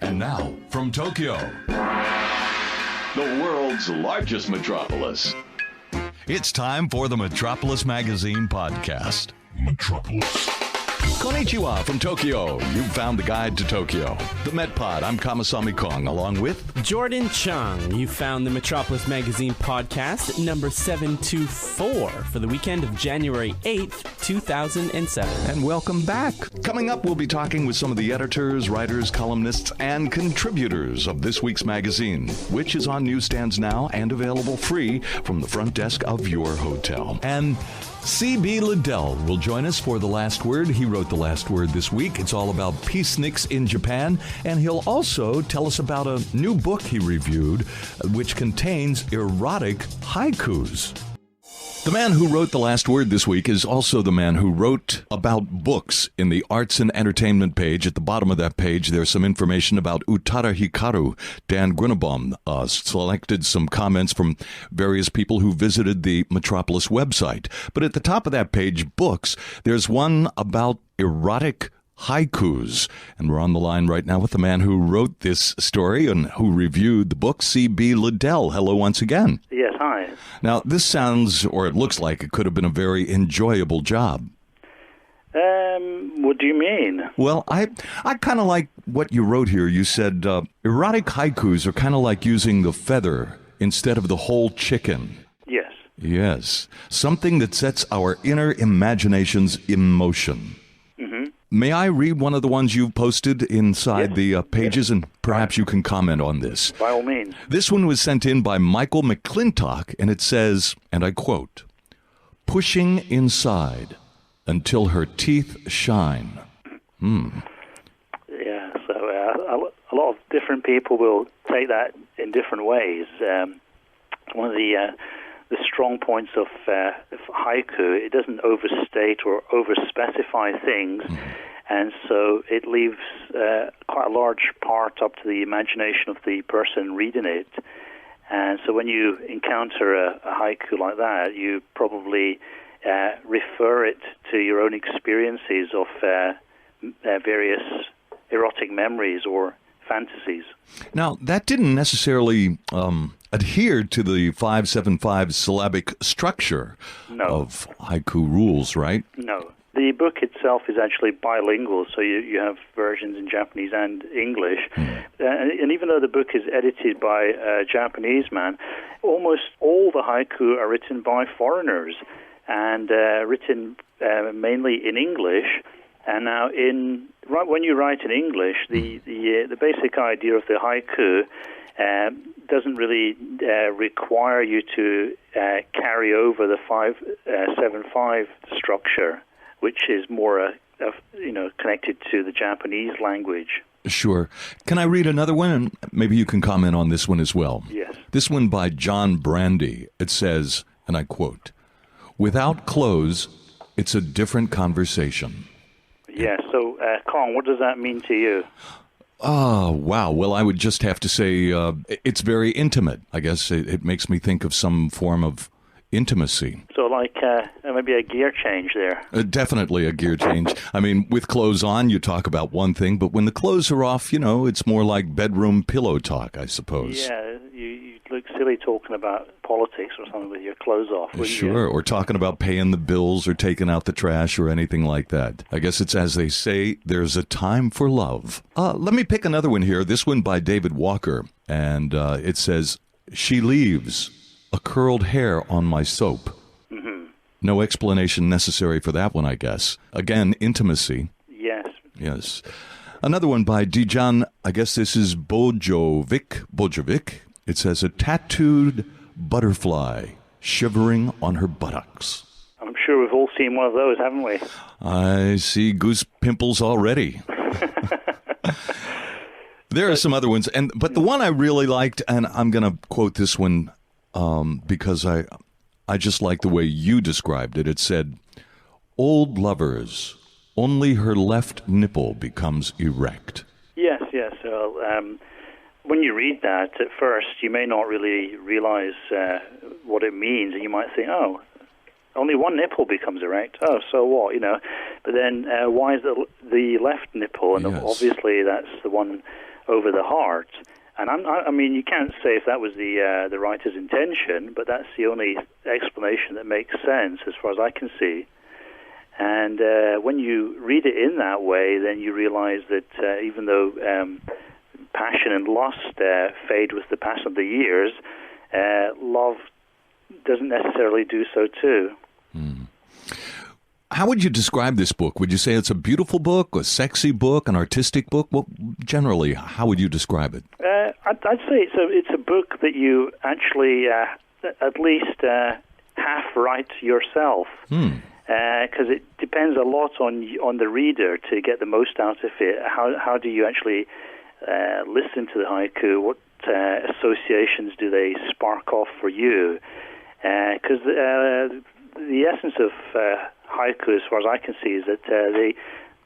And now, from Tokyo, the world's largest metropolis. it's time for the Metropolis Magazine podcast. Metropolis. Konnichiwa from Tokyo. You've found the guide to Tokyo. The Metpod. I'm Kamasami Kong, along with Jordan Chung. You found the Metropolis Magazine podcast, number 724, for the weekend of January 8th, 2007. And welcome back. Coming up, we'll be talking with some of the editors, writers, columnists, and contributors of this week's magazine, which is on newsstands now and available free from the front desk of your hotel. And C.B. Liddell will join us for The Last Word. He wrote The Last Word this week. It's all about peaceniks in Japan. And he'll also tell us about a new book he reviewed, which contains erotic haikus. The man who wrote The Last Word this week is also the man who wrote about books in the Arts and Entertainment page. At the bottom of that page, there's some information about Utada Hikaru. Dan Grunnebaum selected some comments from various people who visited the Metropolis website. But at the top of that page, books, there's one about erotic haikus. And we're on the line right now with the man who wrote this story and who reviewed the book, C.B. Liddell. Hello once again. Yes, hi. Now, this sounds, or it looks like it could have been a very enjoyable job. What do you mean? Well, I kind of like what you wrote here. You said erotic haikus are kind of like using the feather instead of the whole chicken. Yes. Yes. Something that sets our inner imaginations in motion. Mm-hmm. May I read one of the ones you've posted inside the pages, and perhaps you can comment on this? By all means. This one was sent in by Michael McClintock, and it says, and I quote, "Pushing inside until her teeth shine." Yeah, so a lot of different people will take that in different ways. One of the strong points of haiku, it doesn't overstate or overspecify things, and so it leaves quite a large part up to the imagination of the person reading it. And so when you encounter a haiku like that, you probably refer it to your own experiences of various erotic memories or fantasies. Now, that didn't necessarily adhere to the 575 syllabic structure of haiku rules, right? No. The book itself is actually bilingual, so you have versions in Japanese and English. And even though the book is edited by a Japanese man, almost all the haiku are written by foreigners and written mainly in English. And now, when you write in English, the basic idea of the haiku doesn't really require you to carry over the 575 structure, which is more connected to the Japanese language. Sure. Can I read another one? And maybe you can comment on this one as well. Yes. This one by John Brandy. It says, and I quote, "Without clothes, it's a different conversation." Yeah, so, Colin, what does that mean to you? Oh, wow. Well, I would just have to say it's very intimate. I guess it makes me think of some form of intimacy. So like maybe a gear change there. Definitely a gear change. I mean, with clothes on, you talk about one thing, but when the clothes are off, it's more like bedroom pillow talk, I suppose. Yeah, you look silly talking about politics or something with your clothes off, wouldn't you? Sure, or talking about paying the bills or taking out the trash or anything like that. I guess it's as they say, there's a time for love. Let me pick another one here, this one by David Walker, and it says, "She leaves a curled hair on my soap." Mm-hmm. No explanation necessary for that one, I guess. Again, intimacy. Yes. Yes. Another one by Dijan, I guess this is Bojovic. It says, "A tattooed butterfly shivering on her buttocks." I'm sure we've all seen one of those, haven't we? I see goose pimples already. There are some other ones, but the one I really liked, and I'm going to quote this one because I just like the way you described it. It said, "Old lovers, only her left nipple becomes erect." Yes. So when you read that, at first, you may not really realize what it means, and you might think, oh, only one nipple becomes erect. Oh, so what, you know? But then why is the left nipple? And obviously that's the one over the heart. And I mean, you can't say if that was the writer's intention, but that's the only explanation that makes sense as far as I can see. And when you read it in that way, then you realize that even though passion and lust fade with the passing of the years, love doesn't necessarily do so too. How would you describe this book? Would you say it's a beautiful book, a sexy book, an artistic book? Well, generally, how would you describe it? I'd say it's a book that you actually at least half write yourself, because it depends a lot on the reader to get the most out of it. How do you actually listen to the haiku? What associations do they spark off for you? Because the essence of haiku, as far as I can see, is that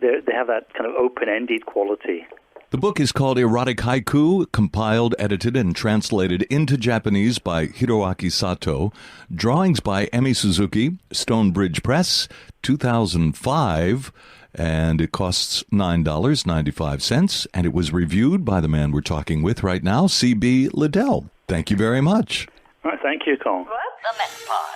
they have that kind of open-ended quality. The book is called Erotic Haiku, compiled, edited, and translated into Japanese by Hiroaki Sato. Drawings by Emi Suzuki, Stonebridge Press, 2005, and it costs $9.95, and it was reviewed by the man we're talking with right now, C.B. Liddell. Thank you very much. All right, thank you, Colin. The Metpod.